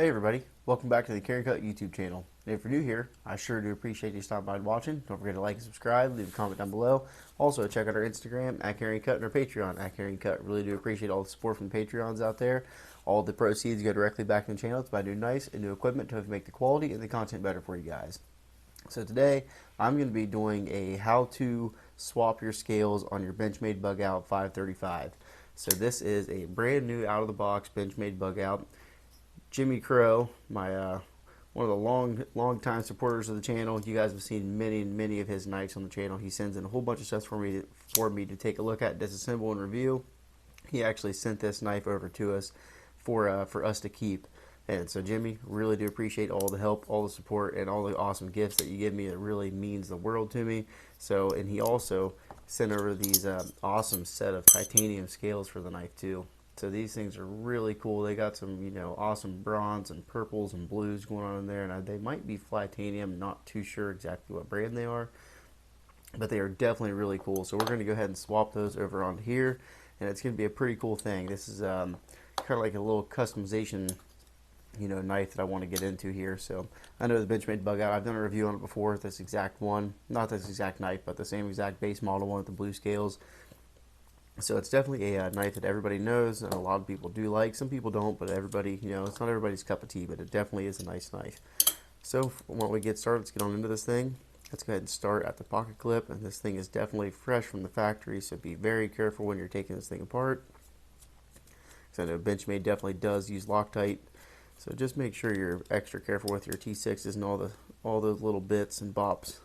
Hey everybody, welcome back to the Carryandcut YouTube channel. And if you're new here, I sure do appreciate you stopping by and watching. Don't forget to like and subscribe, leave a comment down below. Also, check out our Instagram at Carryandcut and our Patreon at Carryandcut. Really do appreciate all the support from the Patreons out there. All the proceeds go directly back in the channel to buy new nice and new equipment to make the quality and the content better for you guys. So today, I'm going to be doing a how to swap your scales on your Benchmade bugout 535. So this is a brand new out of the box Benchmade bugout. Jimmie Crowe, my one of the long time supporters of the channel. You guys have seen many of his knives on the channel. He sends in a whole bunch of stuff for me to take a look at, disassemble, and review. He actually sent this knife over to us for us to keep. And so, Jimmy, really do appreciate all the help, all the support, and all the awesome gifts that you give me. It really means the world to me. So, and he also sent over these awesome set of titanium scales for the knife too. So these things are really cool. They got some, awesome bronze and purples and blues going on in there, and they might be Flatanium. Not too sure exactly what brand they are, but they are definitely really cool. So we're going to go ahead and swap those over onto here, and it's going to be a pretty cool thing. This is kind of like a little customization, knife that I want to get into here. So I know the Benchmade bugout. I've done a review on it before. This exact one, not this exact knife, but the same exact base model one with the blue scales. So it's definitely a knife that everybody knows, and a lot of people do like. Some people don't, but everybody, it's not everybody's cup of tea, but it definitely is a nice knife. So when we get started, let's get on into this thing. Let's go ahead and start at the pocket clip, and this thing is definitely fresh from the factory, so be very careful when you're taking this thing apart. Because I know Benchmade definitely does use Locktite, so just make sure you're extra careful with your T6s and all those little bits and bops.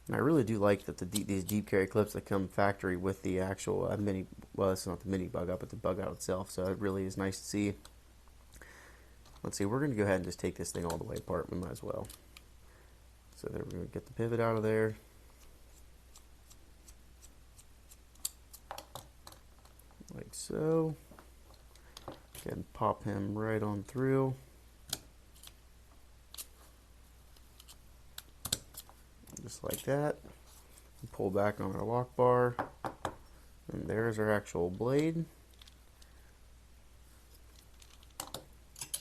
And I really do like that these deep carry clips that come factory with the actual mini, well, it's not the mini bugout, but the bugout itself, so it really is nice to see. Let's see, we're going to go ahead and just take this thing all the way apart. We might as well. So there, we're going to get the pivot out of there. Like so. Go ahead and pop him right on through. Just like that. Pull back on our lock bar, and there's our actual blade.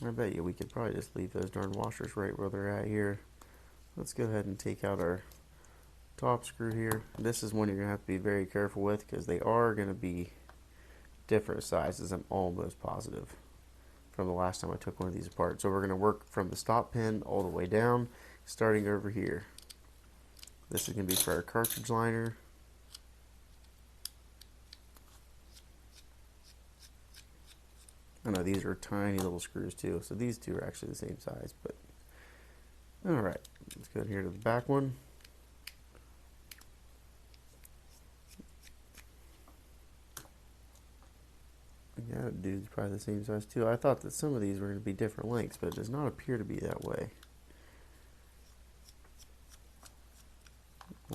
I bet you we could probably just leave those darn washers right where they're at here. Let's go ahead and take out our top screw here. This is one you're going to have to be very careful with because they are going to be different sizes, I'm almost positive, from the last time I took one of these apart. So we're going to work from the stop pin all the way down, starting over here. This is going to be for our cartridge liner. I know these are tiny little screws too, so these two are actually the same size. But alright, let's go here to the back one. Yeah, dude's probably the same size too. I thought that some of these were going to be different lengths, but it does not appear to be that way.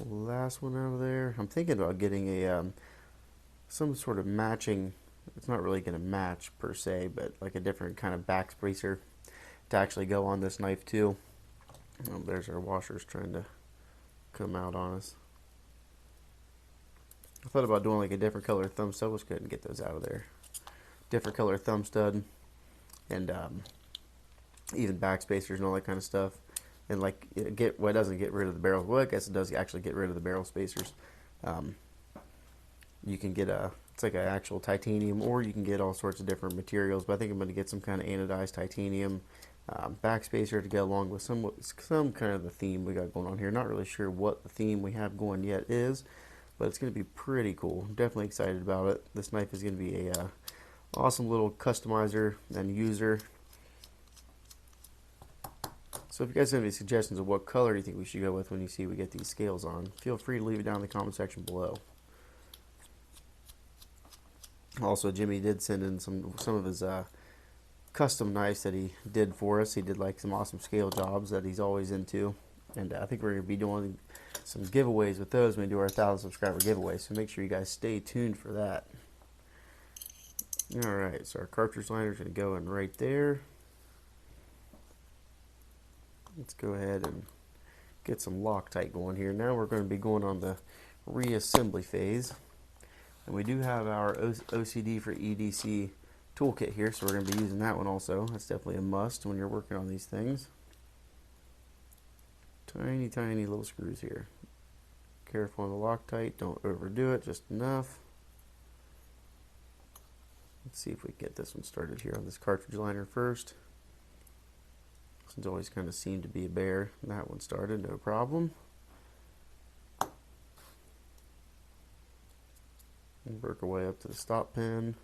Last one out of there. I'm thinking about getting a some sort of matching. It's not really going to match per se, but like a different kind of back spacer to actually go on this knife too. There's our washers trying to come out on us. I thought about doing like a different color thumb stud. Let's go ahead and get those out of there. Different color thumb stud, and even back spacers and all that kind of stuff. And like it doesn't get rid of the barrel. Well, I guess it does actually get rid of the barrel spacers. You can get it's like an actual titanium, or you can get all sorts of different materials. But I think I'm going to get some kind of anodized titanium back spacer to go along with some kind of the theme we got going on here. Not really sure what the theme we have going yet is, but it's going to be pretty cool. I'm definitely excited about it. This knife is going to be a awesome little customizer and user. So if you guys have any suggestions of what color you think we should go with when you see we get these scales on, feel free to leave it down in the comment section below. Also, Jimmy did send in some of his custom knives that he did for us. He did like some awesome scale jobs that he's always into, and I think we're going to be doing some giveaways with those when we do our 1,000 subscriber giveaway. So make sure you guys stay tuned for that. All right, so our cartridge liner is going to go in right there. Let's go ahead and get some Locktite going here. Now we're going to be going on the reassembly phase. And we do have our OCD for EDC toolkit here, so we're going to be using that one also. That's definitely a must when you're working on these things. Tiny, tiny little screws here. Careful on the Locktite, don't overdo it, just enough. Let's see if we can get this one started here on this cartridge liner first. This one's always kind of seemed to be a bear. That one started, no problem. And work our way up to the stop pin.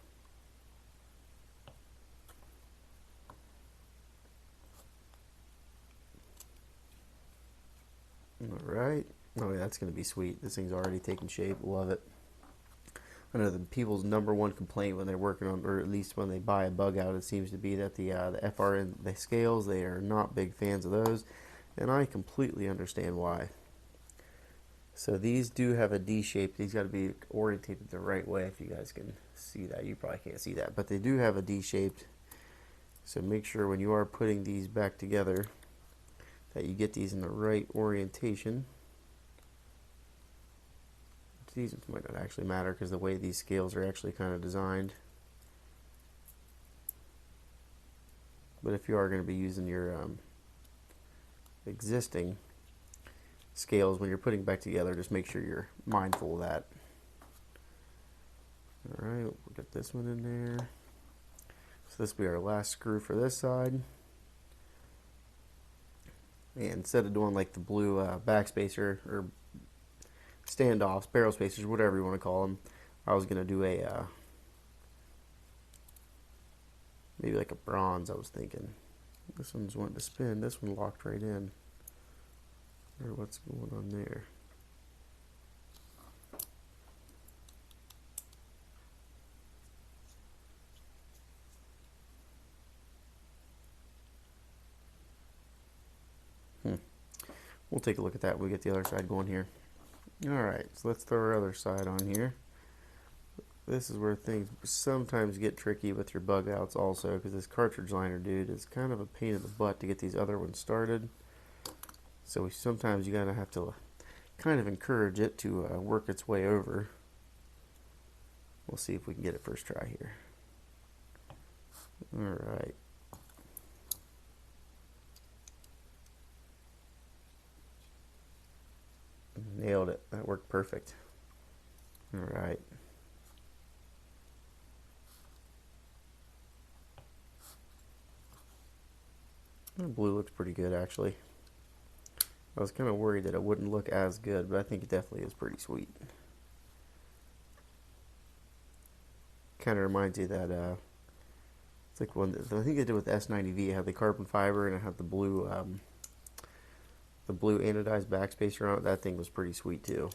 Alright. Oh yeah, that's going to be sweet. This thing's already taking shape. Love it. I know the people's number one complaint when they're working on, or at least when they buy a bug out, it seems to be that the FRN, the scales, they are not big fans of those. And I completely understand why. So these do have a D shape. These got to be orientated the right way. If you guys can see that, you probably can't see that, but they do have a D shaped. So make sure when you are putting these back together that you get these in the right orientation. These might not actually matter because the way these scales are actually kind of designed. But if you are going to be using your existing scales when you're putting back together, just make sure you're mindful of that. Alright, we'll get this one in there. So this will be our last screw for this side. And instead of doing like the blue backspacer or standoffs, barrel spacers, whatever you want to call them, I was going to do a maybe like a bronze, I was thinking. This one's wanting to spin. This one locked right in. Or what's going on there? We'll take a look at that when we get the other side going here. Alright, so let's throw our other side on here. This is where things sometimes get tricky with your bug outs also, because this cartridge liner, dude, is kind of a pain in the butt to get these other ones started. So sometimes you gotta have to kind of encourage it to work its way over. We'll see if we can get it first try here. Alright. Nailed it. That worked perfect. Alright. The blue looks pretty good actually. I was kind of worried that it wouldn't look as good, but I think it definitely is pretty sweet. Kind of reminds you that it's like one I think they did with S90V. It had the carbon fiber and it had the blue anodized backspacer on it. That thing was pretty sweet too.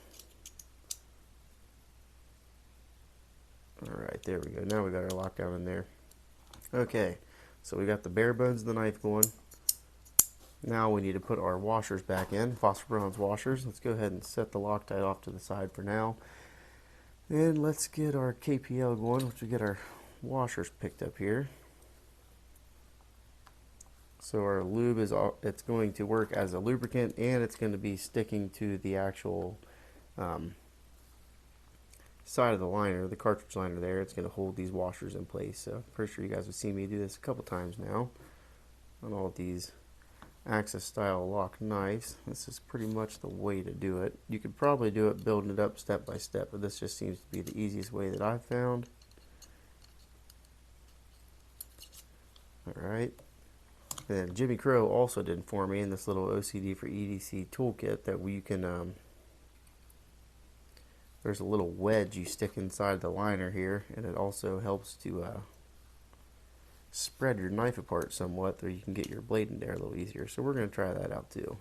Alright, there we go. Now we got our lockdown in there. Okay, so we got the bare bones of the knife going. Now we need to put our washers back in, phosphor bronze washers. Let's go ahead and set the Loctite off to the side for now. And let's get our KPL going, which we get our washers picked up here. So our lube is it's going to work as a lubricant, and it's going to be sticking to the actual side of the liner, the cartridge liner there. It's going to hold these washers in place. So I'm pretty sure you guys have seen me do this a couple times now on all of these Axis style lock knives. This is pretty much the way to do it. You could probably do it building it up step by step, but this just seems to be the easiest way that I've found. Alright. And Jimmie Crowe also did inform me in this little OCD for EDC toolkit that you can there's a little wedge you stick inside the liner here, and it also helps to spread your knife apart somewhat, so you can get your blade in there a little easier. So we're going to try that out too.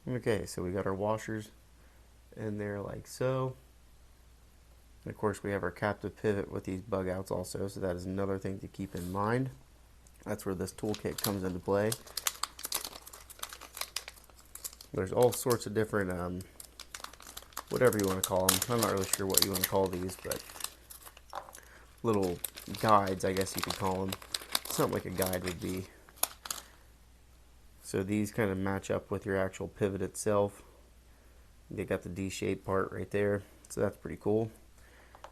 Okay, so we got our washers in there like so. And of course we have our captive pivot with these bug outs also, so that is another thing to keep in mind. That's where this toolkit comes into play. There's all sorts of different whatever you want to call them. I'm not really sure what you want to call these, but little guides, I guess you could call them. Something like a guide would be. So these kind of match up with your actual pivot itself. They got the D-shaped part right there, so that's pretty cool.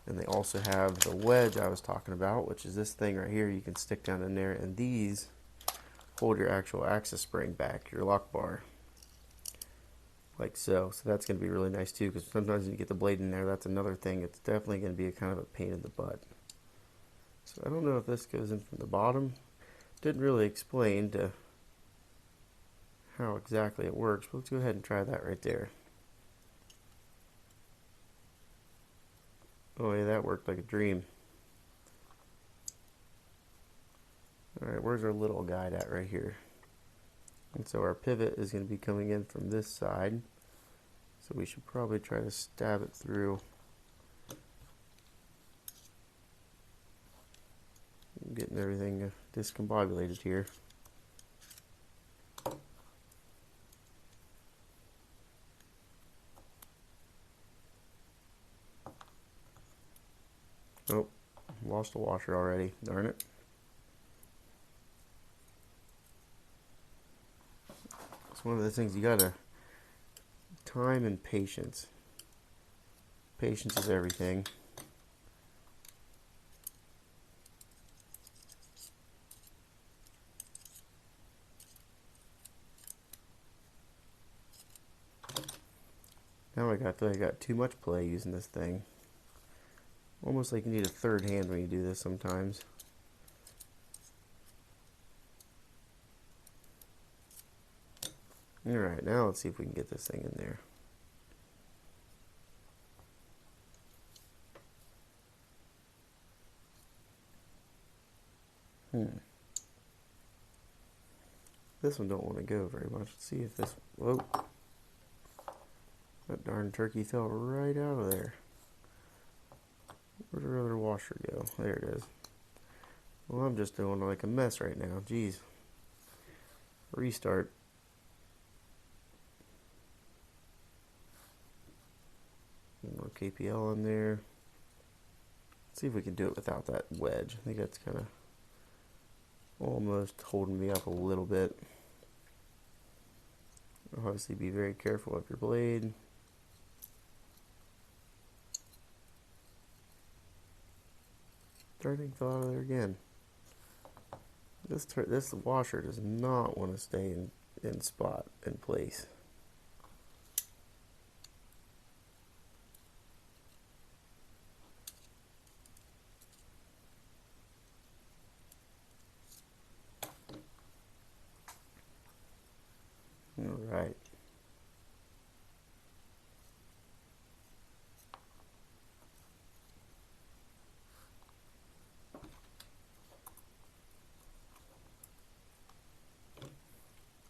And they also have the wedge I was talking about, which is this thing right here you can stick down in there, and these hold your actual axis spring back, your lock bar, like so. So that's going to be really nice too, because sometimes when you get the blade in there, that's another thing. It's definitely going to be a kind of a pain in the butt. So I don't know if this goes in from the bottom. Didn't really explain to how exactly it works, but let's go ahead and try that right there. Oh yeah, that worked like a dream. Alright, where's our little guide at right here? And so our pivot is going to be coming in from this side. So we should probably try to stab it through. I'm getting everything discombobulated here. Oh, lost a washer already. Darn it. It's one of those things you gotta, time and patience. Patience is everything. Now I feel like I got too much play using this thing. Almost like you need a third hand when you do this sometimes. Alright, now let's see if we can get this thing in there. This one don't want to go very much. Let's see if this... Whoa. That darn turkey fell right out of there. Where'd our other washer go? There it is. Well, I'm just doing like a mess right now. Jeez. Restart. More KPL on there. Let's see if we can do it without that wedge. I think that's kind of almost holding me up a little bit. Obviously be very careful of your blade. Darn thing fell out of there again. This washer does not want to stay in place. All right.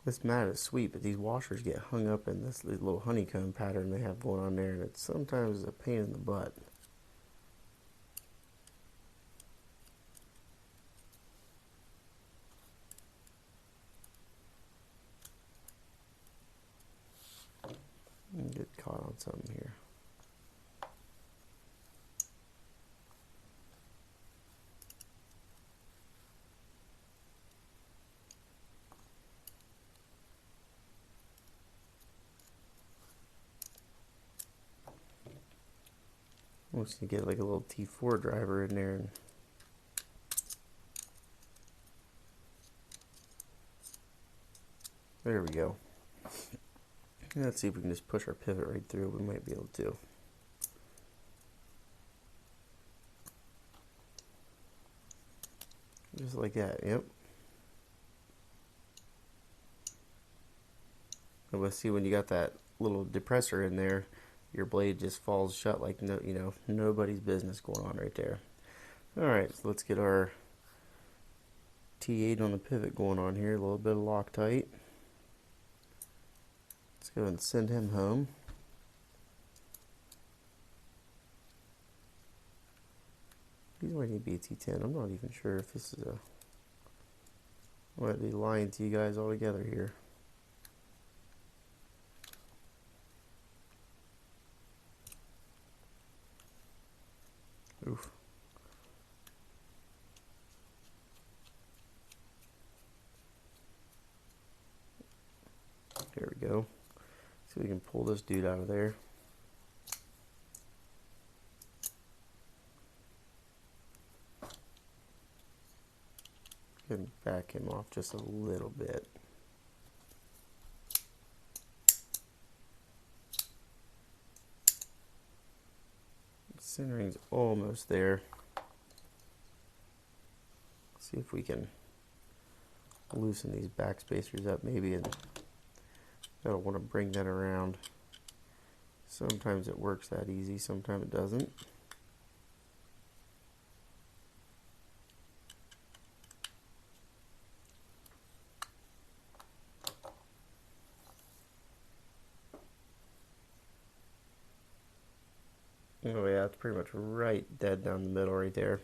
This mat is sweet, but these washers get hung up in this little honeycomb pattern they have going on there, and it sometimes is a pain in the butt. Get caught on something here. I'm just gonna get like a little T4 driver in there and there we go. Let's see if we can just push our pivot right through. We might be able to. Just like that, yep. And we'll see when you got that little depressor in there, your blade just falls shut like nobody's business going on right there. Alright, so let's get our T8 on the pivot going on here, a little bit of Locktite. Let's go and send him home. These might need to be a T10. I'm not even sure if this is a... I might be lying to you guys altogether here. Oof. There we go. See if we can pull this dude out of there. go ahead and back him off just a little bit. Centering's almost there. See if we can loosen these back spacers up maybe, and I don't want to bring that around. Sometimes it works that easy, sometimes it doesn't. Oh yeah, it's pretty much right dead down the middle right there.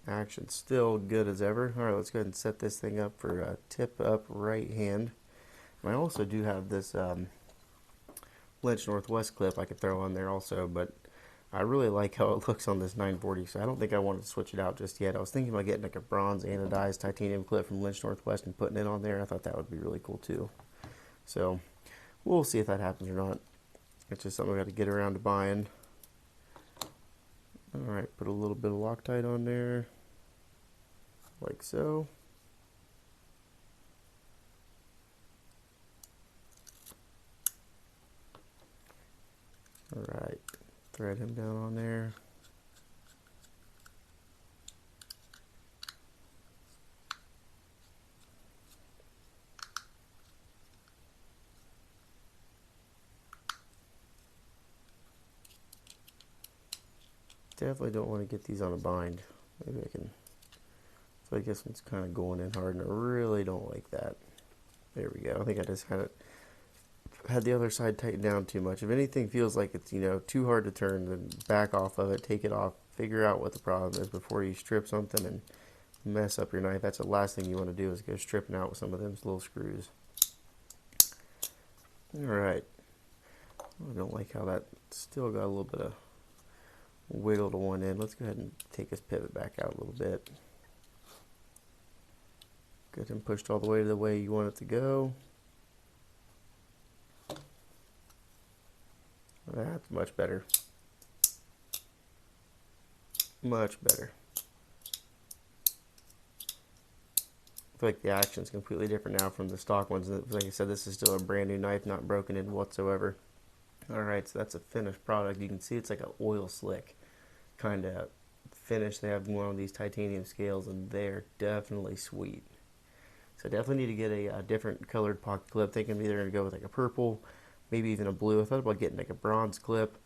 Action still good as ever. Alright, let's go ahead and set this thing up for a tip up right hand. And I also do have this Lynch Northwest clip I could throw on there also, but I really like how it looks on this 940, so I don't think I wanted to switch it out just yet. I was thinking about getting like a bronze anodized titanium clip from Lynch Northwest and putting it on there. I thought that would be really cool too. So we'll see if that happens or not. It's just something I got to get around to buying. Alright, put a little bit of Locktite on there, like so. Alright, thread him down on there. Definitely don't want to get these on a bind. Maybe I can. So I guess it's kind of going in hard, and I really don't like that. There we go. I think I just had the other side tightened down too much. If anything feels like it's, you know, too hard to turn, then back off of it, take it off, figure out what the problem is before you strip something and mess up your knife. That's the last thing you want to do, is go stripping out with some of them little screws. Alright. I don't like how that still got a little bit of wiggle to one end. Let's go ahead and take this pivot back out a little bit. Good, and pushed all the way to the way you want it to go. That's much better. Much better. I feel like the action's completely different now from the stock ones. Like I said, this is still a brand new knife, not broken in whatsoever. Alright, so that's a finished product. You can see it's like an oil slick kind of finish. They have one of these titanium scales, and they're definitely sweet. So I definitely need to get a different colored pocket clip. Thinking I'm either going to go with like a purple, maybe even a blue. I thought about getting like a bronze clip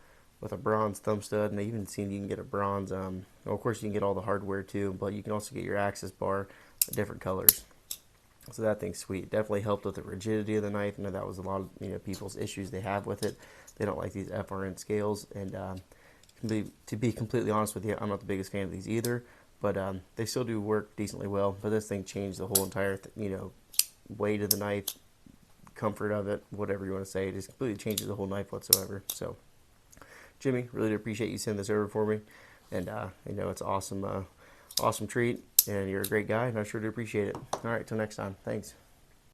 with a bronze thumb stud, and I even seen you can get a bronze, well, of course you can get all the hardware too, but you can also get your access bar different colors. So that thing's sweet. Definitely helped with the rigidity of the knife. I know that was a lot of, you know, people's issues they have with it. They don't like these FRN scales, and to be completely honest with you, I'm not the biggest fan of these either, but they still do work decently well. But this thing changed the whole entire you know, weight of the knife, comfort of it, whatever you want to say. It just completely changes the whole knife whatsoever. So Jimmy, really do appreciate you sending this over for me, and you know, it's awesome, awesome treat, and you're a great guy, and I sure do appreciate it. All right, till next time, thanks.